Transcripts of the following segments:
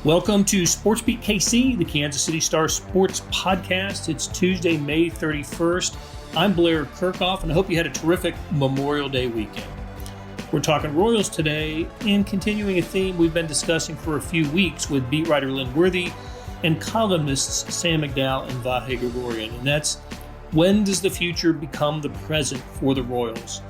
Welcome to SportsBeat KC, the Kansas City Star Sports Podcast. It's Tuesday, May 31st. I'm Blair Kirchhoff, and I hope you had a terrific Memorial Day weekend. We're talking Royals today and continuing a theme we've been discussing for a few weeks with beat writer Lynn Worthy and columnists Sam McDowell and Vahe Gregorian, and that's when does the future become the present for the Royals?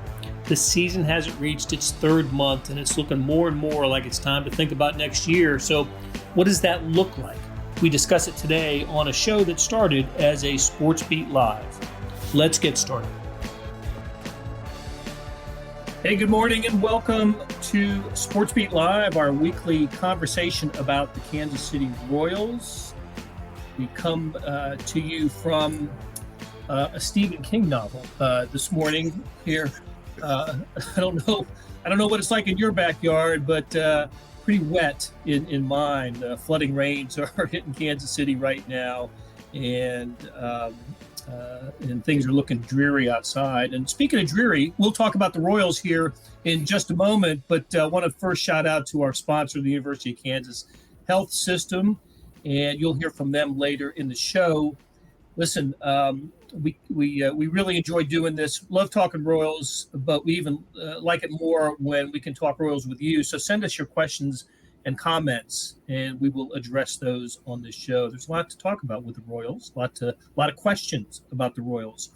The season hasn't reached its third month, and it's looking more and more like it's time to think about next year. So what does that look like? We discuss it today on a show that started as a SportsBeat Live. Let's get started. Hey, good morning and welcome to SportsBeat Live, our weekly conversation about the Kansas City Royals. We come to you from a Stephen King novel this morning here. I don't know what it's like in your backyard, but pretty wet in mine. Flooding rains are hitting Kansas City right now, and things are looking dreary outside. And speaking of dreary, we'll talk about the Royals here in just a moment, but I want to first shout out to our sponsor, the University of Kansas Health System, and you'll hear from them later in the show. Listen, we really enjoy doing this. Love talking Royals, but we even like it more when we can talk Royals with you. So send us your questions and comments, and we will address those on this show. There's a lot to talk about with the Royals, a lot of questions about the Royals.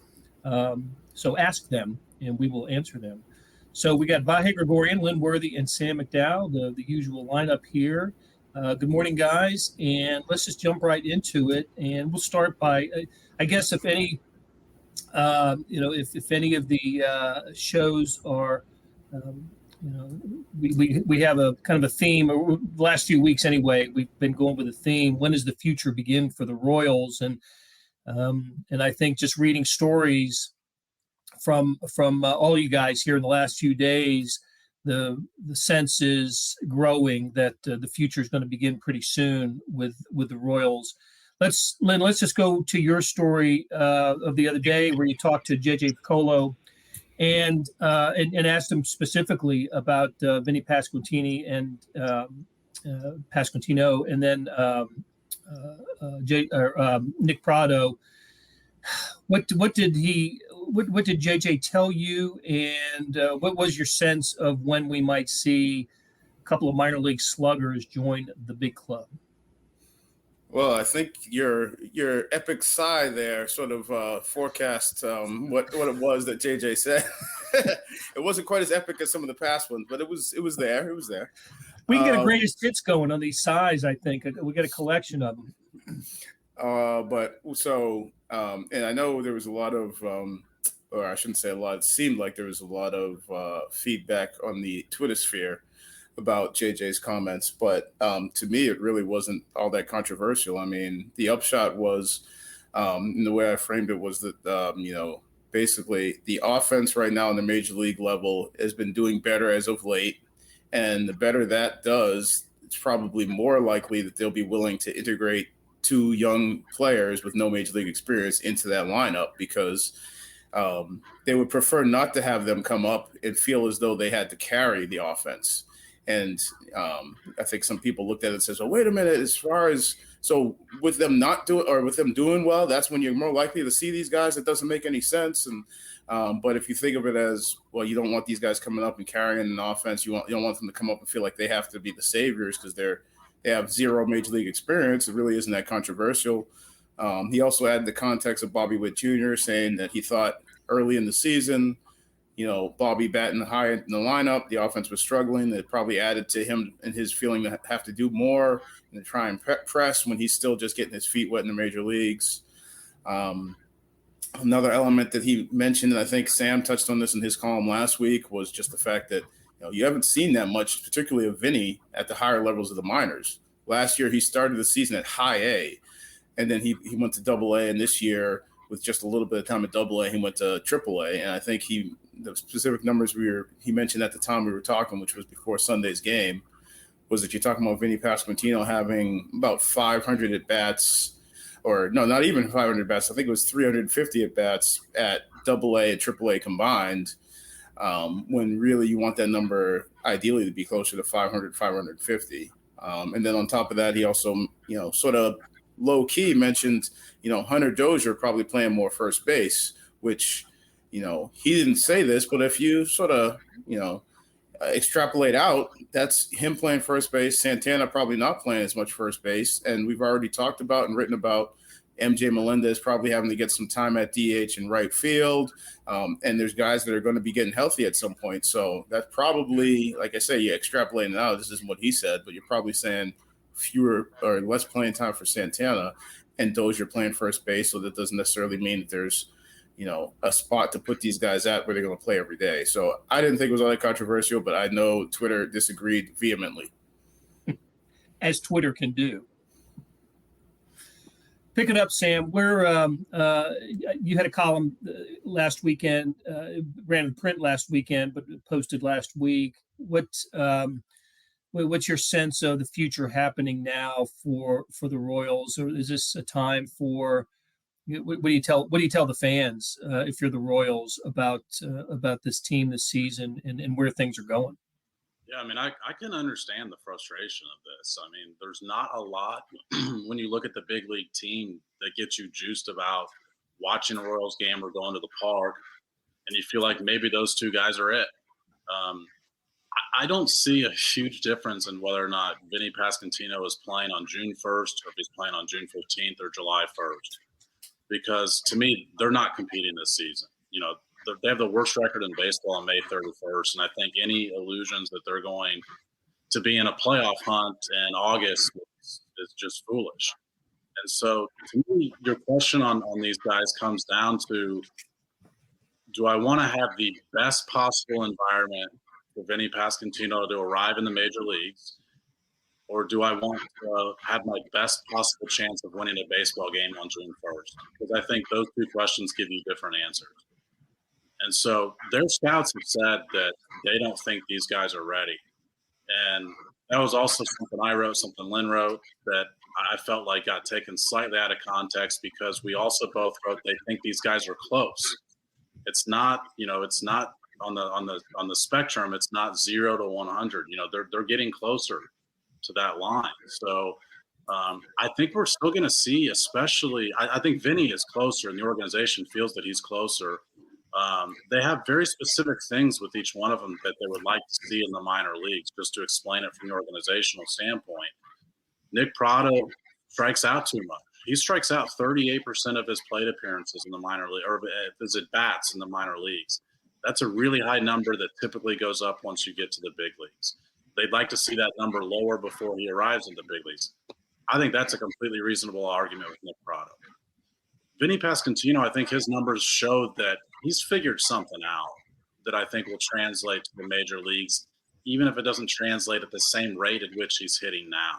So ask them, and we will answer them. So we got Vahe Gregorian, Lynn Worthy, and Sam McDowell, the usual lineup here. Good morning, guys, and let's just jump right into it. And we'll start by, I guess, if any of the shows are, we have a kind of a theme. Or the last few weeks, anyway, we've been going with a theme. When does the future begin for the Royals? And I think just reading stories from all you guys here in the last few days, the sense is growing that the future is going to begin pretty soon with the Royals. Lynn, let's just go to your story of the other day where you talked to JJ Piccolo and asked him specifically about Vinny Pasquantino and then Nick Prado. What did JJ tell you, and what was your sense of when we might see a couple of minor league sluggers join the big club? Well, I think your epic sigh there sort of forecast what it was that JJ said. It wasn't quite as epic as some of the past ones, but it was there. It was there. We can get a greatest hits going on these sighs. I think we get a collection of them. And I know there was a lot of, or I shouldn't say a lot. It seemed like there was a lot of feedback on the Twitter sphere about JJ's comments, but to me, it really wasn't all that controversial. I mean, the upshot was, and the way I framed it was that, basically the offense right now on the major league level has been doing better as of late. And the better that does, it's probably more likely that they'll be willing to integrate two young players with no major league experience into that lineup because they would prefer not to have them come up and feel as though they had to carry the offense. And I think some people looked at it and says, "Well, wait a minute. So with them not doing or with them doing well, that's when you're more likely to see these guys. It doesn't make any sense." And but if you think of it as well, you don't want these guys coming up and carrying an offense. You don't want them to come up and feel like they have to be the saviors because they have zero major league experience. It really isn't that controversial. He also added the context of Bobby Witt Jr. saying that he thought early in the season, Bobby batting high in the lineup, the offense was struggling. It probably added to him and his feeling to have to do more and to try and press when he's still just getting his feet wet in the major leagues. Another element that he mentioned, and I think Sam touched on this in his column last week, was just the fact that you haven't seen that much, particularly of Vinny, at the higher levels of the minors. Last year, he started the season at high A, and then he went to double A, and this year, with just a little bit of time at double A, he went to triple A. And I think the specific numbers he mentioned at the time we were talking, which was before Sunday's game, was that you're talking about Vinny Pasquantino having about 500 at-bats, or no, not even 500 at-bats. I think it was 350 at-bats at double A and triple A combined, when really you want that number ideally to be closer to 500, 550. And then on top of that, he also, sort of low key mentioned, Hunter Dozier probably playing more first base, which, he didn't say this, but if you sort of, extrapolate out, that's him playing first base, Santana probably not playing as much first base. And we've already talked about and written about MJ Melendez probably having to get some time at DH and right field. And there's guys that are going to be getting healthy at some point. So that's probably, like I say, you're extrapolating it out. This isn't what he said, but you're probably saying fewer or less playing time for Santana and Dozier playing first base. So that doesn't necessarily mean that there's, a spot to put these guys at where they're going to play every day. So I didn't think it was all that controversial, but I know Twitter disagreed vehemently. As Twitter can do. Pick it up, Sam. You had a column last weekend, ran in print last weekend, but posted last week. What's your sense of the future happening now for the Royals, or is this a time for? What do you tell the fans if you're the Royals about this team this season and where things are going? Yeah, I mean, I can understand the frustration of this. I mean, there's not a lot when you look at the big league team that gets you juiced about watching a Royals game or going to the park, and you feel like maybe those two guys are it. I don't see a huge difference in whether or not Vinny Pasquantino is playing on June 1st or if he's playing on June 15th or July 1st. Because to me, they're not competing this season. They have the worst record in baseball on May 31st, and I think any illusions that they're going to be in a playoff hunt in August is just foolish. And so, to me, your question on these guys comes down to, do I want to have the best possible environment for Vinny Pasquantino to arrive in the major leagues? Or do I want to have my best possible chance of winning a baseball game on June 1st? Because I think those two questions give you different answers. And so their scouts have said that they don't think these guys are ready. And that was also something I wrote, something Lynn wrote, that I felt like got taken slightly out of context, because we also both wrote they think these guys are close. It's not, it's not on the spectrum. It's not 0 to 100. They're getting closer to that line. So I think we're still going to see, especially, I think Vinny is closer and the organization feels that he's closer. They have very specific things with each one of them that they would like to see in the minor leagues, just to explain it from the organizational standpoint. Nick Prado strikes out too much. He strikes out 38% of his plate appearances in the minor league, or his at-bats in the minor leagues. That's a really high number that typically goes up once you get to the big leagues. They'd like to see that number lower before he arrives in the big leagues. I think that's a completely reasonable argument with Nick Prado. Vinny Pasquantino, I think his numbers show that he's figured something out that I think will translate to the major leagues, even if it doesn't translate at the same rate at which he's hitting now.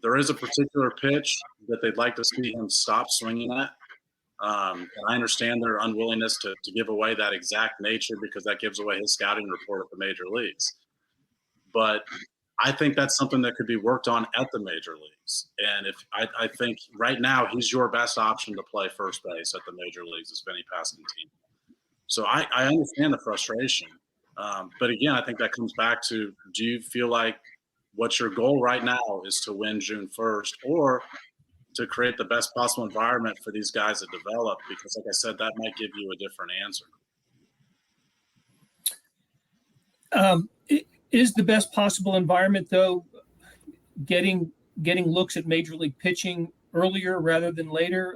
There is a particular pitch that they'd like to see him stop swinging at. And I understand their unwillingness to give away that exact nature, because that gives away his scouting report at the major leagues. But I think that's something that could be worked on at the major leagues. And I think right now he's your best option to play first base at the major leagues is Vinny Pasquantino. So I understand the frustration. But again, I think that comes back to, do you feel like what your goal right now is to win June 1st, or to create the best possible environment for these guys to develop? Because like I said, that might give you a different answer. Is the best possible environment, though, getting looks at major league pitching earlier rather than later?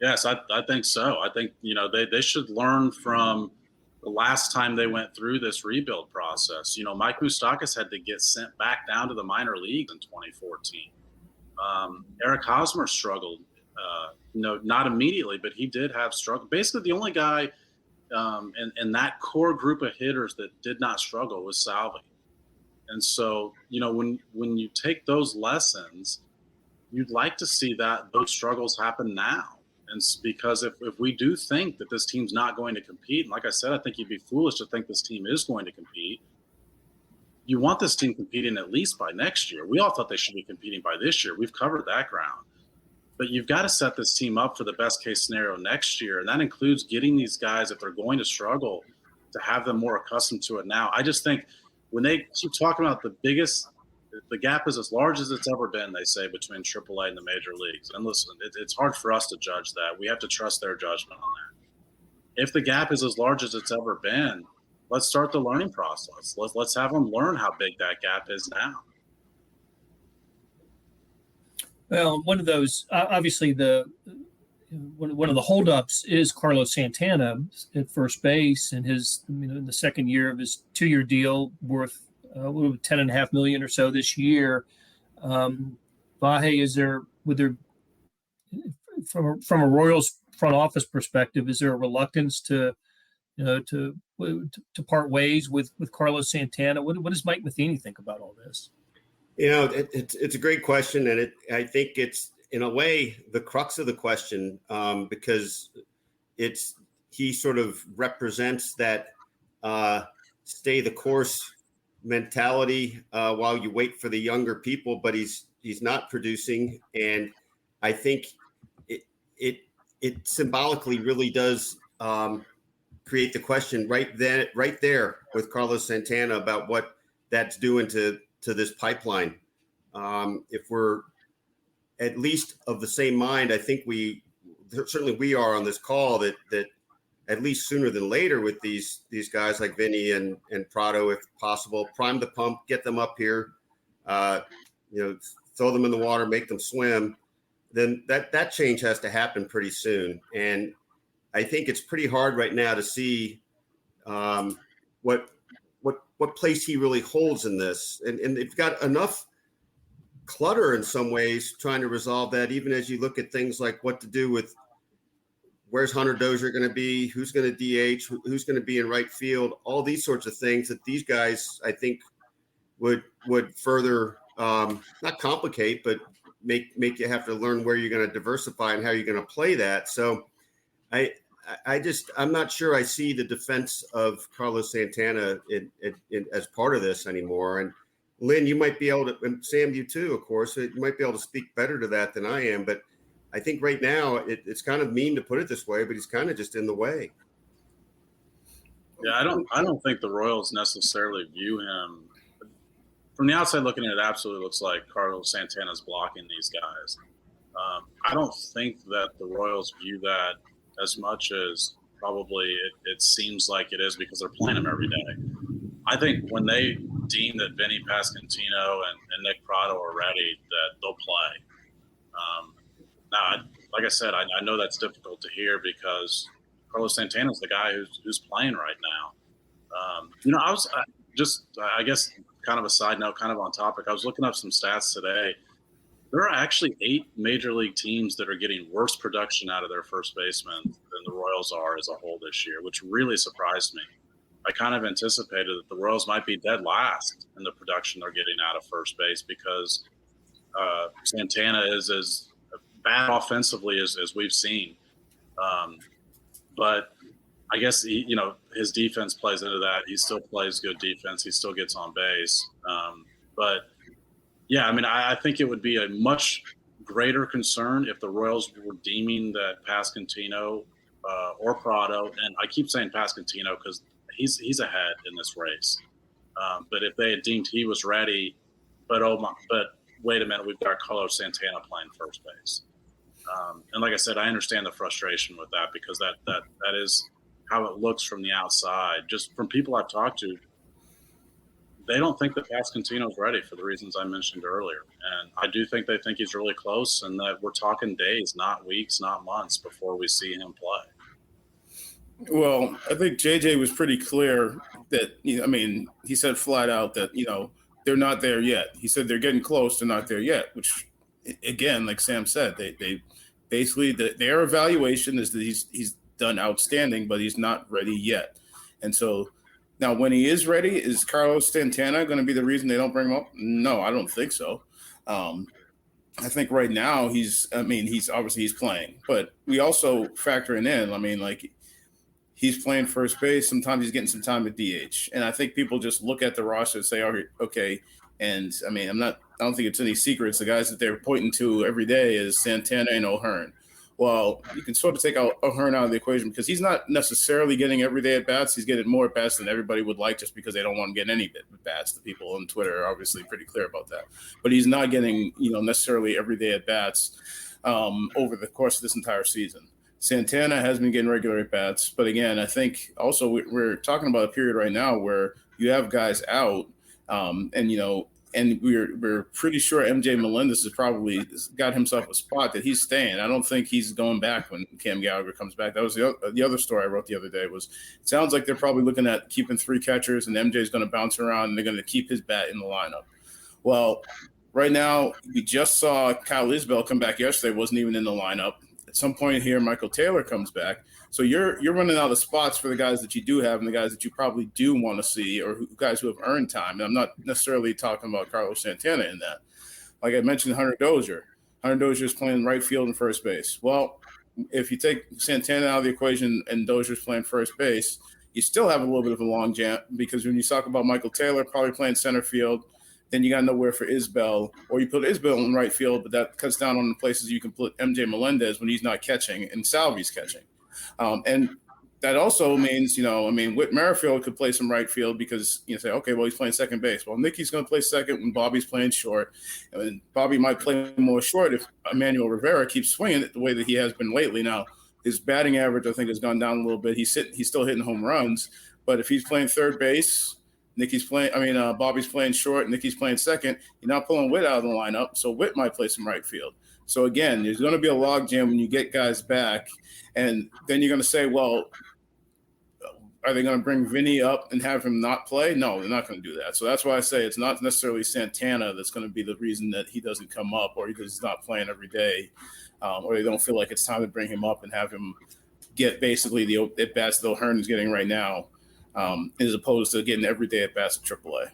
Yes, I think so. I think, they should learn from the last time they went through this rebuild process. Mike Moustakas had to get sent back down to the minor leagues in 2014. Eric Hosmer struggled, not immediately, but he did have struggle. Basically, the only guy and that core group of hitters that did not struggle was Salvi. And so, when you take those lessons, you'd like to see those struggles happen now. And because if we do think that this team's not going to compete, and like I said, I think you'd be foolish to think this team is going to compete. You want this team competing at least by next year. We all thought they should be competing by this year. We've covered that ground. But you've got to set this team up for the best case scenario next year. And that includes getting these guys, if they're going to struggle, to have them more accustomed to it now. I just think when they keep talking about the biggest the gap is as large as it's ever been, they say, between AAA and the major leagues. And listen, it's hard for us to judge that. We have to trust their judgment on that. If the gap is as large as it's ever been, let's start the learning process. Let's have them learn how big that gap is now. Well, one of those, obviously, one of the holdups is Carlos Santana at first base, and his, in the second year of his 2-year deal, worth $10.5 million or so this year. Vahe, from a Royals front office perspective, is there a reluctance to part ways with Carlos Santana? What does Mike Matheny think about all this? It's a great question, and I think it's, in a way, the crux of the question, because he sort of represents that stay the course mentality while you wait for the younger people, but he's not producing, and I think it symbolically really does create the question right there with Carlos Santana about what that's doing to this pipeline. If we're at least of the same mind, I think we are on this call that at least sooner than later with these guys like Vinny and Prado, if possible, prime the pump, get them up here, throw them in the water, make them swim. Then that change has to happen pretty soon. And I think it's pretty hard right now to see what place he really holds in this. And they've got enough clutter in some ways trying to resolve that, even as you look at things like what to do with where's Hunter Dozier going to be, who's going to DH, who's going to be in right field, all these sorts of things that these guys, I think, would further not complicate, but make you have to learn where you're going to diversify and how you're going to play that. So I'm not sure I see the defense of Carlos Santana as part of this anymore. And Lynn, you might be able to, and Sam, you too, of course, you might be able to speak better to that than I am. But I think right now it's kind of mean to put it this way, but he's kind of just in the way. Yeah, I don't think the Royals necessarily view him from the outside looking in. It absolutely looks like Carlos Santana's blocking these guys. I don't think that the Royals view that as much as probably it seems like it is, because they're playing him every day. I think when they deem that Vinny Pasquantino and Nick Prado are ready, that they'll play. Now, like I said, I know that's difficult to hear because Carlos Santana is the guy who's playing right now. I guess kind of a side note, kind of on topic, I was looking up some stats today. There are actually 8 major league teams that are getting worse production out of their first baseman than the Royals are as a whole this year, which really surprised me. I kind of anticipated that the Royals might be dead last in the production they're getting out of first base because Santana is as bad offensively as we've seen. But I guess, his defense plays into that. He still plays good defense. He still gets on base. But, yeah, I think it would be a much greater concern if the Royals were deeming that Pasquantino or Prado, and I keep saying Pasquantino because he's ahead in this race. But if they had deemed he was ready, but wait a minute, we've got Carlos Santana playing first base. And like I said, I understand the frustration with that because that is how it looks from the outside. Just from people I've talked to, they don't think that Pasquantino's ready for the reasons I mentioned earlier. And I do think they think he's really close and that we're talking days, not weeks, not months before we see him play. Well, I think JJ was pretty clear that, he said flat out that, they're not there yet. He said they're getting close, they're not there yet, which, again, like Sam said, they basically, their evaluation is that he's done outstanding, but he's not ready yet. And so now when he is ready, is Carlos Santana going to be the reason they don't bring him up? No, I don't think so. I think right now he's obviously he's playing, but we also factoring in, he's playing first base. Sometimes he's getting some time at DH. And I think people just look at the roster and say, okay. And I don't think it's any secrets. The guys that they're pointing to every day is Santana and O'Hearn. Well, you can sort of take out O'Hearn out of the equation because he's not necessarily getting everyday at-bats. He's getting more at-bats than everybody would like just because they don't want to get any at-bats. The people on Twitter are obviously pretty clear about that. But he's not getting, necessarily everyday at-bats over the course of this entire season. Santana has been getting regular at-bats. But again, I think also we're talking about a period right now where you have guys out and we're pretty sure MJ Melendez has probably got himself a spot that he's staying. I don't think he's going back when Cam Gallagher comes back. That was the other story I wrote the other day. It sounds like they're probably looking at keeping 3 catchers, and MJ's going to bounce around, and they're going to keep his bat in the lineup. Well, right now we just saw Kyle Isbell come back yesterday. Wasn't even in the lineup. At some point here, Michael Taylor comes back. So you're running out of spots for the guys that you do have and the guys that you probably do want to see, or guys who have earned time. And I'm not necessarily talking about Carlos Santana in that. Like I mentioned, Hunter Dozier. Hunter Dozier is playing right field and first base. Well, if you take Santana out of the equation and Dozier's playing first base, you still have a little bit of a long jump because when you talk about Michael Taylor probably playing center field, then you got nowhere for Isbell, or you put Isbell in right field, but that cuts down on the places you can put MJ Melendez when he's not catching and Salvi's catching. And that also means, Whit Merrifield could play some right field because you say, okay, well, he's playing second base. Well, Nicky's going to play second when Bobby's playing short. And Bobby might play more short if Emmanuel Rivera keeps swinging it the way that he has been lately. Now, his batting average, I think, has gone down a little bit. He's still hitting home runs. But if he's playing third base, Bobby's playing short, Nicky's playing second, you're not pulling Whit out of the lineup. So Whit might play some right field. So, again, there's going to be a logjam when you get guys back. And then you're going to say, well, are they going to bring Vinny up and have him not play? No, they're not going to do that. So that's why I say it's not necessarily Santana that's going to be the reason that he doesn't come up, or because he's not playing every day, or they don't feel like it's time to bring him up and have him get basically the at-bats that O'Hearn is getting right now, as opposed to getting everyday at-bats at AAA.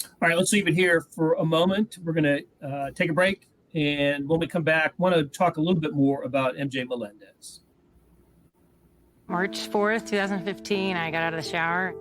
All right, let's leave it here for a moment. We're going to take a break. And when we come back, I want to talk a little bit more about MJ Melendez. March 4th, 2015, I got out of the shower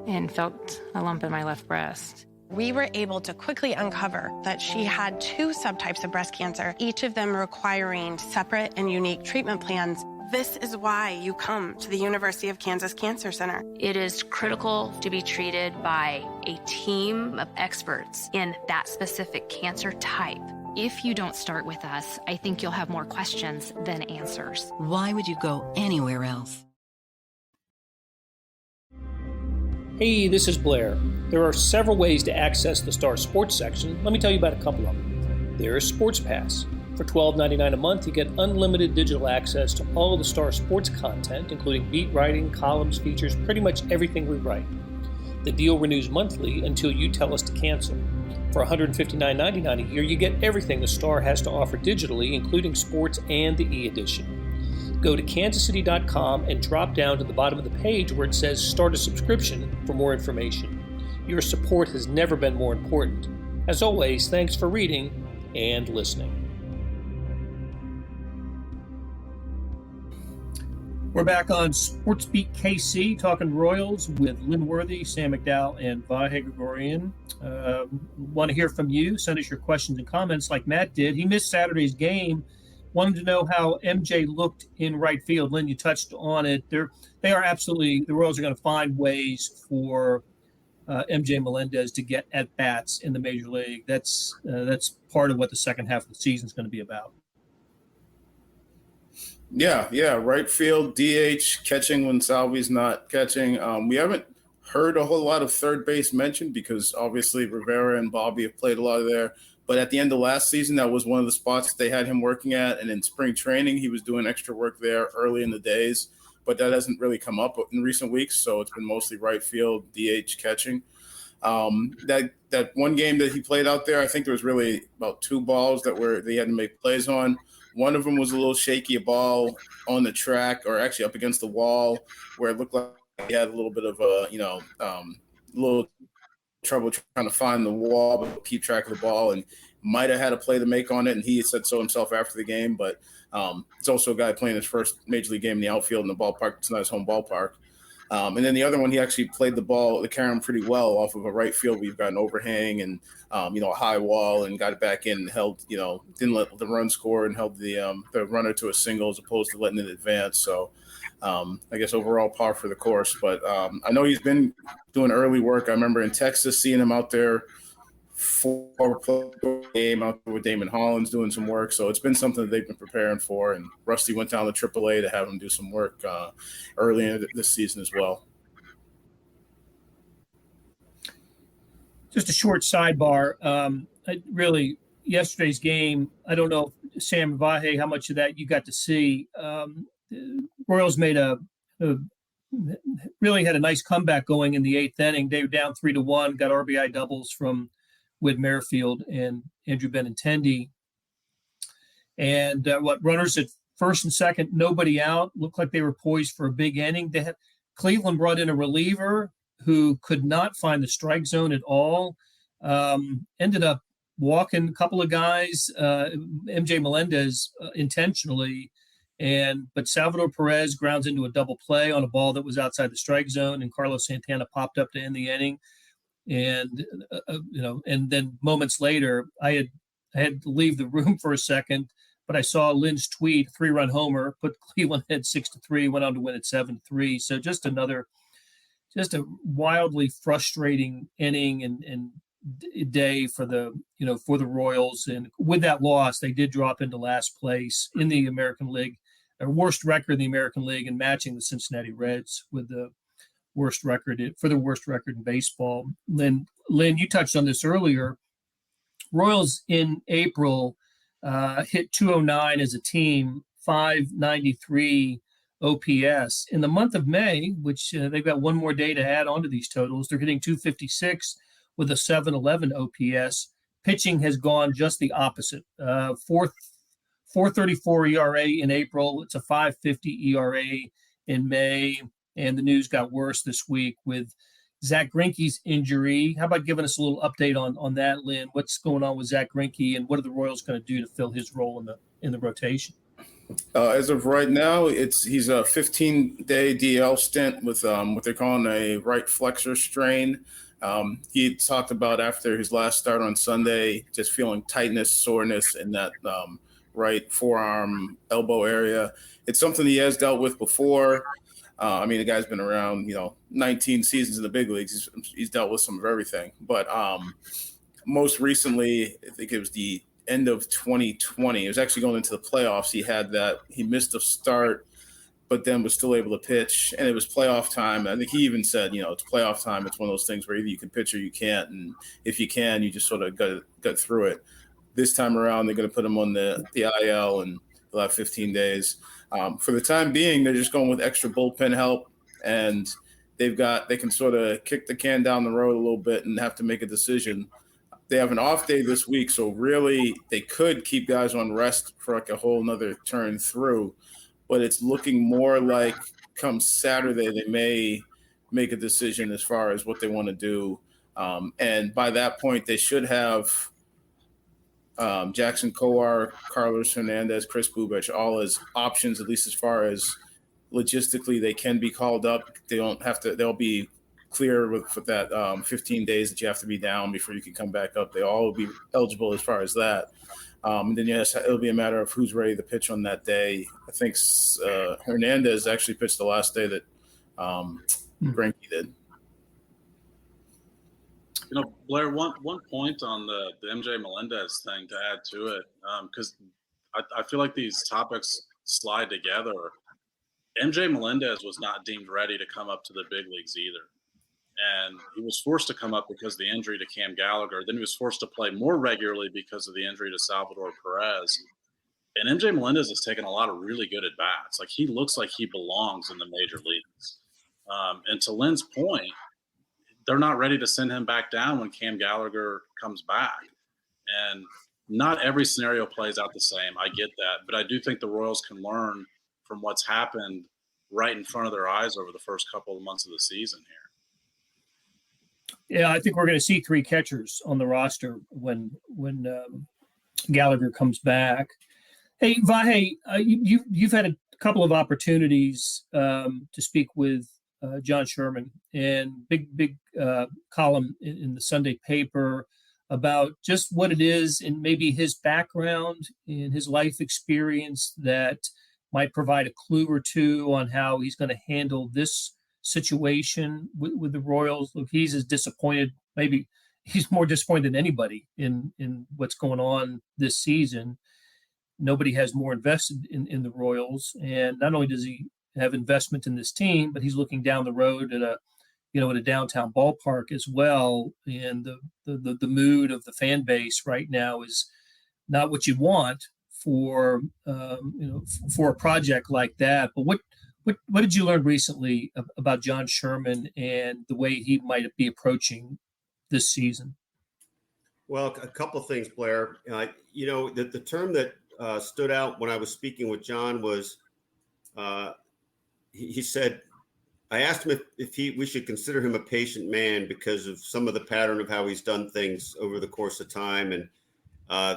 and felt a lump in my left breast. We were able to quickly uncover that she had 2 subtypes of breast cancer, each of them requiring separate and unique treatment plans. This is why you come to the University of Kansas Cancer Center. It is critical to be treated by a team of experts in that specific cancer type. If you don't start with us, I think you'll have more questions than answers. Why would you go anywhere else? Hey, this is Blair. There are several ways to access the Star Sports section. Let me tell you about a couple of them. There is Sports Pass. For $12.99 a month, you get unlimited digital access to all of the Star Sports content, including beat writing, columns, features, pretty much everything we write. The deal renews monthly until you tell us to cancel. For $159.99 a year, you get everything the Star has to offer digitally, including sports and the e-edition. Go to kansascity.com and drop down to the bottom of the page where it says Start a Subscription for more information. Your support has never been more important. As always, thanks for reading and listening. We're back on SportsBeat KC, talking Royals with Lynn Worthy, Sam McDowell, and Vahe Gregorian. Want to hear from you. Send us your questions and comments like Matt did. He missed Saturday's game. Wanted to know how MJ looked in right field. Lynn, you touched on it. The Royals are going to find ways for MJ Melendez to get at-bats in the Major League. That's part of what the second half of the season is going to be about. Yeah. Right field, DH, catching when Salvi's not catching. We haven't heard a whole lot of third base mentioned because obviously Rivera and Bobby have played a lot of there. But at the end of last season, that was one of the spots they had him working at. And in spring training, he was doing extra work there early in the days. But that hasn't really come up in recent weeks. So it's been mostly right field, DH, catching. That one game that he played out there, I think there was really about 2 balls that they had to make plays on. One of them was a little shaky, a ball on the track or actually up against the wall where it looked like he had a little bit of little trouble trying to find the wall but keep track of the ball, and might have had a play to make on it, and he said so himself after the game. But it's also a guy playing his first Major League game in the outfield in the ballpark. It's not his home ballpark. And then the other one, he actually played the carom pretty well off of a right field. We've got an overhang and, a high wall, and got it back in and held, didn't let the run score and held the runner to a single as opposed to letting it advance. So I guess overall par for the course. But I know he's been doing early work. I remember in Texas seeing him out there for game out there with Damon Hollins doing some work. So it's been something that they've been preparing for. And Rusty went down to AAA to have him do some work early in this season as well. Just a short sidebar. Really, yesterday's game, I don't know, Sam and Vahe, how much of that you got to see. Royals made really had a nice comeback going in the 8th inning. They were down 3-1, got RBI doubles from Whit Merrifield and Andrew Benintendi. And runners at first and second, nobody out. Looked like they were poised for a big inning. Cleveland brought in a reliever who could not find the strike zone at all. Ended up walking a couple of guys, MJ Melendez intentionally, but Salvador Perez grounds into a double play on a ball that was outside the strike zone, and Carlos Santana popped up to end the inning. And and then moments later, I had to leave the room for a second, but I saw Lynn's tweet, 3-run homer, put Cleveland ahead 6-3, went on to win at 7-3. So just a wildly frustrating inning and day for the Royals. And with that loss, they did drop into last place in the American League, their worst record in the American League, and matching the Cincinnati Reds with the worst record in baseball. Lynn, you touched on this earlier. Royals in April hit 209 as a team, 593 OPS. In the month of May, which they've got one more day to add onto these totals, they're hitting 256 with a 711 OPS. Pitching has gone just the opposite. 434 ERA in April. It's a 550 ERA in May. And the news got worse this week with Zach Greinke's injury. How about giving us a little update on that, Lynn? What's going on with Zach Greinke, and what are the Royals going to do to fill his role in the rotation? As of right now, he's a 15-day DL stint with what they're calling a right flexor strain. He talked about after his last start on Sunday, just feeling tightness, soreness in that right forearm, elbow area. It's something he has dealt with before. The guy's been around, 19 seasons in the big leagues. He's dealt with some of everything. But most recently, I think it was the end of 2020. It was actually going into the playoffs. He missed a start, but then was still able to pitch. And it was playoff time. I think he even said, it's playoff time. It's one of those things where either you can pitch or you can't. And if you can, you just sort of got through it. This time around, they're going to put him on the IL, and they'll have 15 days. For the time being, they're just going with extra bullpen help, and they can sort of kick the can down the road a little bit and have to make a decision. They have an off day this week, so really they could keep guys on rest for like a whole nother turn through, but it's looking more like come Saturday they may make a decision as far as what they want to do. And by that point, they should have Jackson Kowar, Carlos Hernandez, Chris Bubich, all as options, at least as far as logistically they can be called up. They'll be clear with that 15 days that you have to be down before you can come back up. They all will be eligible as far as that. And then, yes, it'll be a matter of who's ready to pitch on that day. I think Hernandez actually pitched the last day that Greinke did. Blair, one point on the MJ Melendez thing to add to it, because I feel like these topics slide together. MJ Melendez was not deemed ready to come up to the big leagues either. And he was forced to come up because of the injury to Cam Gallagher. Then he was forced to play more regularly because of the injury to Salvador Perez. And MJ Melendez has taken a lot of really good at-bats. Like, he looks like he belongs in the major leagues. And to Lynn's point, they're not ready to send him back down when Cam Gallagher comes back. And not every scenario plays out the same. I get that. But I do think the Royals can learn from what's happened right in front of their eyes over the first couple of months of the season here. Yeah, I think we're going to see 3 catchers on the roster when Gallagher comes back. Hey, Vahe, you've had a couple of opportunities to speak with John Sherman, and big column in the Sunday paper about just what it is and maybe his background and his life experience that might provide a clue or two on how he's going to handle this situation with the Royals. Look, he's as disappointed, maybe he's more disappointed than anybody in what's going on this season. Nobody has more invested in the Royals, and not only does he have investment in this team, but he's looking down the road at a downtown ballpark as well. And the mood of the fan base right now is not what you want for for a project like that. But what did you learn recently about John Sherman and the way he might be approaching this season? Well, a couple of things, Blair. The term that stood out when I was speaking with John was he said, I asked him if we should consider him a patient man because of some of the pattern of how he's done things over the course of time, and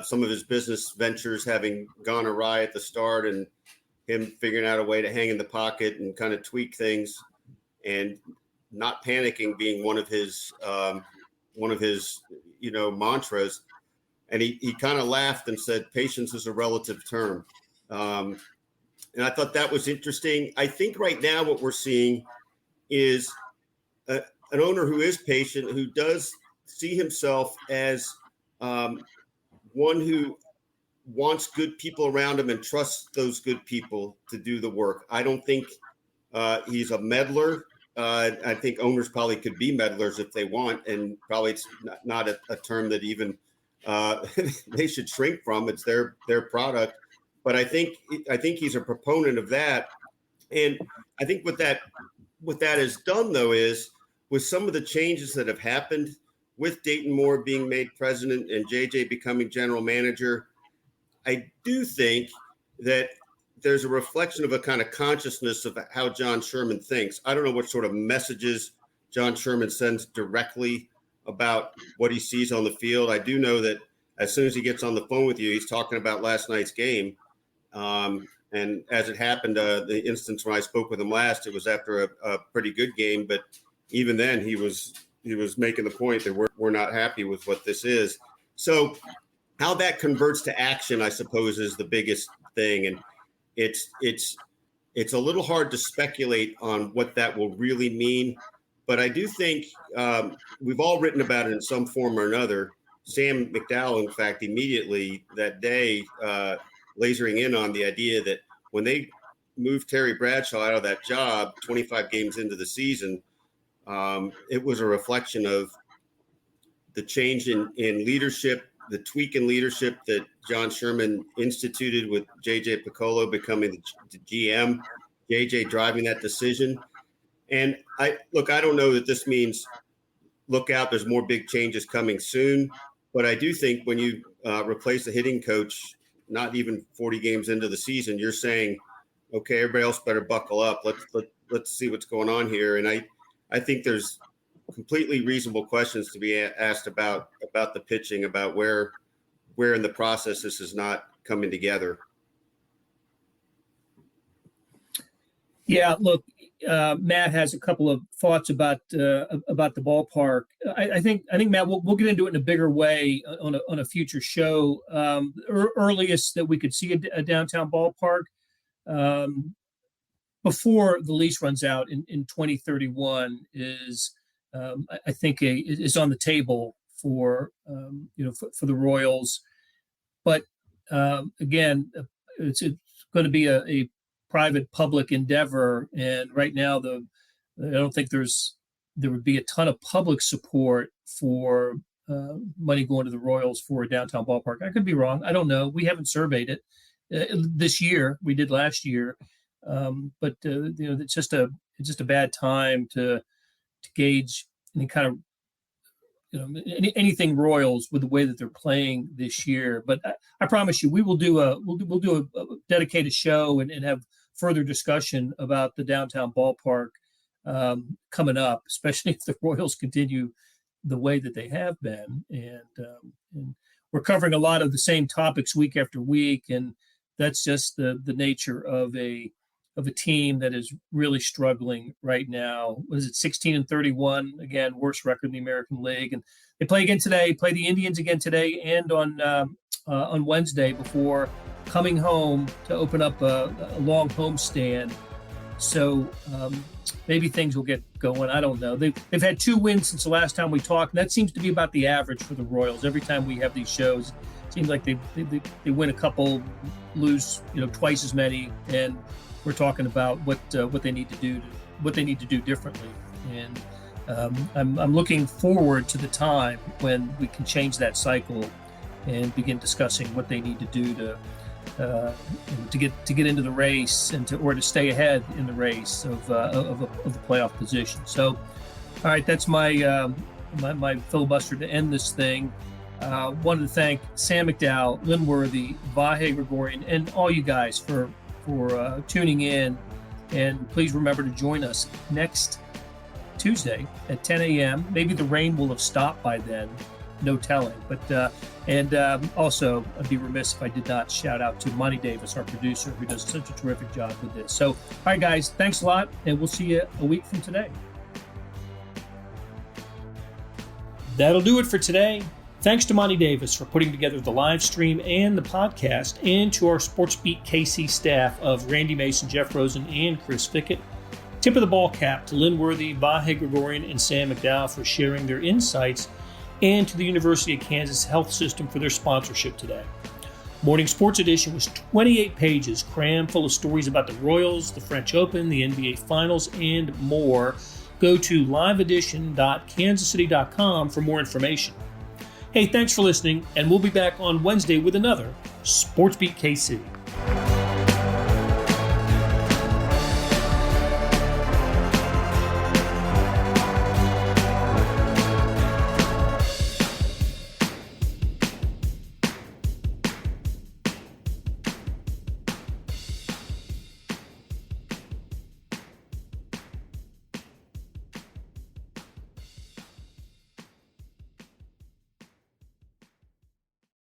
some of his business ventures having gone awry at the start, and him figuring out a way to hang in the pocket and kind of tweak things, and not panicking being one of his mantras. And he kind of laughed and said, patience is a relative term. And I thought that was interesting. I think right now what we're seeing is an owner who is patient, who does see himself as one who wants good people around him and trusts those good people to do the work. I don't think he's a meddler. I think owners probably could be meddlers if they want, and probably it's not a term that even they should shrink from. It's their product. But I think he's a proponent of that. And I think what that has done, though, is with some of the changes that have happened with Dayton Moore being made president and JJ becoming general manager, I do think that there's a reflection of a kind of consciousness of how John Sherman thinks. I don't know what sort of messages John Sherman sends directly about what he sees on the field. I do know that as soon as he gets on the phone with you, he's talking about last night's game. And as it happened, the instance when I spoke with him last, it was after a pretty good game. But even then, he was making the point that we're not happy with what this is. So how that converts to action, I suppose, is the biggest thing. And it's a little hard to speculate on what that will really mean. But I do think we've all written about it in some form or another. Sam McDowell, in fact, immediately that day, lasering in on the idea that when they moved Terry Bradshaw out of that job 25 games into the season, it was a reflection of the change in leadership, the tweak in leadership that John Sherman instituted with JJ Piccolo becoming the GM, JJ driving that decision. And I don't know that this means look out, there's more big changes coming soon. But I do think when you replace the hitting coach, not even 40 games into the season, you're saying, okay, everybody else better buckle up. Let's see what's going on here. And I think there's completely reasonable questions to be asked about the pitching, about where in the process this is not coming together. Yeah, look, Matt has a couple of thoughts about the ballpark. I think Matt, we'll get into it in a bigger way on a future show. Earliest that we could see a downtown ballpark before the lease runs out in 2031 is I think is on the table for for the Royals. But again, it's going to be a private public endeavor, and right now I don't think there would be a ton of public support for money going to the Royals for a downtown ballpark. I could be wrong. I don't know. We haven't surveyed it this year. We did last year, but it's just a bad time to gauge any kind of anything Royals with the way that they're playing this year. But I promise you, we'll do a dedicated show and have further discussion about the downtown ballpark coming up, especially if the Royals continue the way that they have been. And we're covering a lot of the same topics week after week, and that's just the nature of a of a team that is really struggling right now. What is it, 16-31? Again, worst record in the American League. And they play again today, play the Indians again today and on Wednesday before coming home to open up a long homestand. So maybe things will get going. I don't know. They've had 2 wins since the last time we talked. And that seems to be about the average for the Royals. Every time we have these shows, it seems like they win a couple, lose twice as many, and we're talking about what they need to do differently. And I'm looking forward to the time when we can change that cycle and begin discussing what they need to do to get into the race and to stay ahead in the race of the playoff position. So, all right, that's my filibuster to end this thing. Wanted to thank Sam McDowell, Lynn Worthy, Vahe, Gregorian, and all you guys for tuning in. And please remember to join us next Tuesday at 10 a.m. Maybe the rain will have stopped by then, no telling. But also, I'd be remiss if I did not shout out to Monty Davis, our producer, who does such a terrific job with this. So, all right, guys, thanks a lot, and we'll see you a week from today. That'll do it for today. Thanks to Monty Davis for putting together the live stream and the podcast, and to our SportsBeat KC staff of Randy Mason, Jeff Rosen, and Chris Fickett. Tip of the ball cap to Lynn Worthy, Vahe, Gregorian, and Sam McDowell for sharing their insights, and to the University of Kansas Health System for their sponsorship today. Morning Sports Edition was 28 pages, crammed full of stories about the Royals, the French Open, the NBA Finals, and more. Go to liveedition.kansascity.com for more information. Hey, thanks for listening, and we'll be back on Wednesday with another SportsBeat KC.